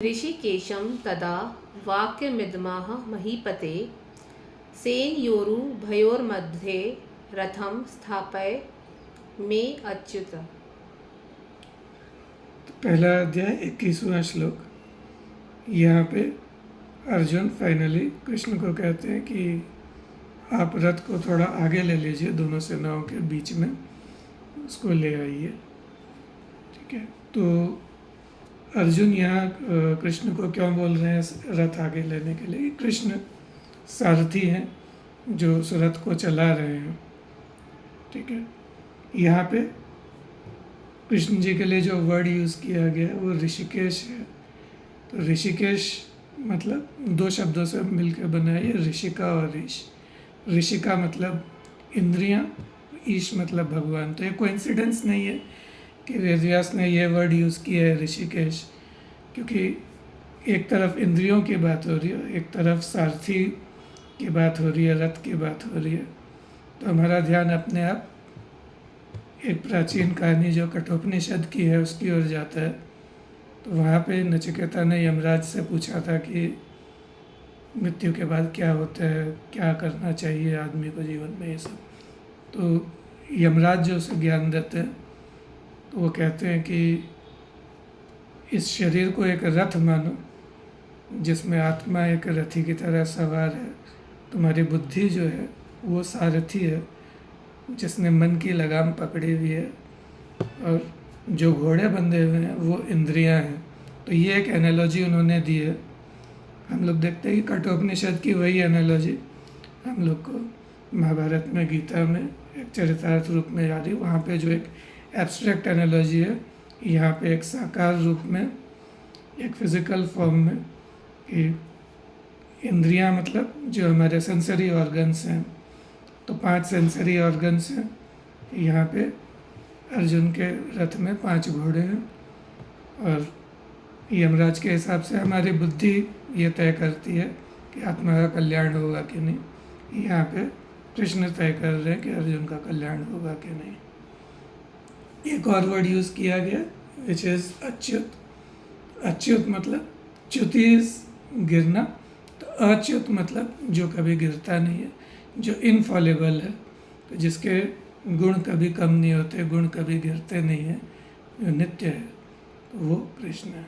ऋषिकेशं तदा वाक्यमिदमः महीपते सेनयोरुभयोर्मध्ये रथं स्थापय मे अच्युत। पहला अध्याय 21वां श्लोक। यहाँ पे अर्जुन फाइनली कृष्ण को कहते हैं कि आप रथ को थोड़ा आगे ले लीजिए, दोनों सेनाओं के बीच में उसको ले आइए। ठीक है, तो अर्जुन यहाँ कृष्ण को क्यों बोल रहे हैं रथ आगे लेने के लिए? कृष्ण सारथी हैं जो उस रथ को चला रहे हैं। ठीक है, यहाँ पे कृष्ण जी के लिए जो वर्ड यूज़ किया गया है वो ऋषिकेश है। तो ऋषिकेश मतलब दो शब्दों से मिलकर बना है, ये ऋषिका और ईश। ऋषिका मतलब इंद्रियां, ईश मतलब भगवान। तो ये कोइंसिडेंस नहीं है कि वेदव्यास ने ये वर्ड यूज़ किया है ऋषिकेश, क्योंकि एक तरफ इंद्रियों की बात हो रही है, एक तरफ सारथी की बात हो रही है, रथ की बात हो रही है। तो हमारा ध्यान अपने आप एक प्राचीन कहानी जो कठोपनिषद की है उसकी ओर जाता है। तो वहाँ पे नचिकेता ने यमराज से पूछा था कि मृत्यु के बाद क्या होता है, क्या करना चाहिए आदमी को जीवन में, ये सब। तो यमराज जो उसे ज्ञान देते हैं तो वो कहते हैं कि इस शरीर को एक रथ मानो जिसमें आत्मा एक रथी की तरह सवार है। तुम्हारी बुद्धि जो है वो सारथी है जिसने मन की लगाम पकड़ी हुई है, और जो घोड़े बंधे हुए हैं वो इंद्रियां हैं। तो ये एक एनालॉजी उन्होंने दी है। हम लोग देखते हैं कि कठोपनिषद की वही एनालॉजी हम लोग को महाभारत में, गीता में एक चरितार्थ रूप में आ रही। वहाँ पे जो एक एब्स्ट्रैक्ट एनालॉजी है, यहाँ पे एक साकार रूप में, एक फिजिकल फॉर्म में कि इंद्रियां मतलब जो हमारे सेंसरी ऑर्गन्स हैं। तो 5 सेंसरी ऑर्गन्स हैं। यहाँ पे अर्जुन के रथ में 5 घोड़े हैं, और यमराज के हिसाब से हमारी बुद्धि ये तय करती है कि आत्मा का कल्याण होगा कि नहीं। यहाँ पे कृष्ण तय कर रहे हैं कि अर्जुन का कल्याण होगा कि नहीं। एक और वर्ड यूज़ किया गया विच इज़ अच्युत। अच्युत मतलब च्युति इज गिरना, तो अच्युत मतलब जो कभी गिरता नहीं है, जो इनफॉलेबल है, तो जिसके गुण कभी कम नहीं होते, गुण कभी गिरते नहीं हैं, जो नित्य है, तो वो कृष्ण है।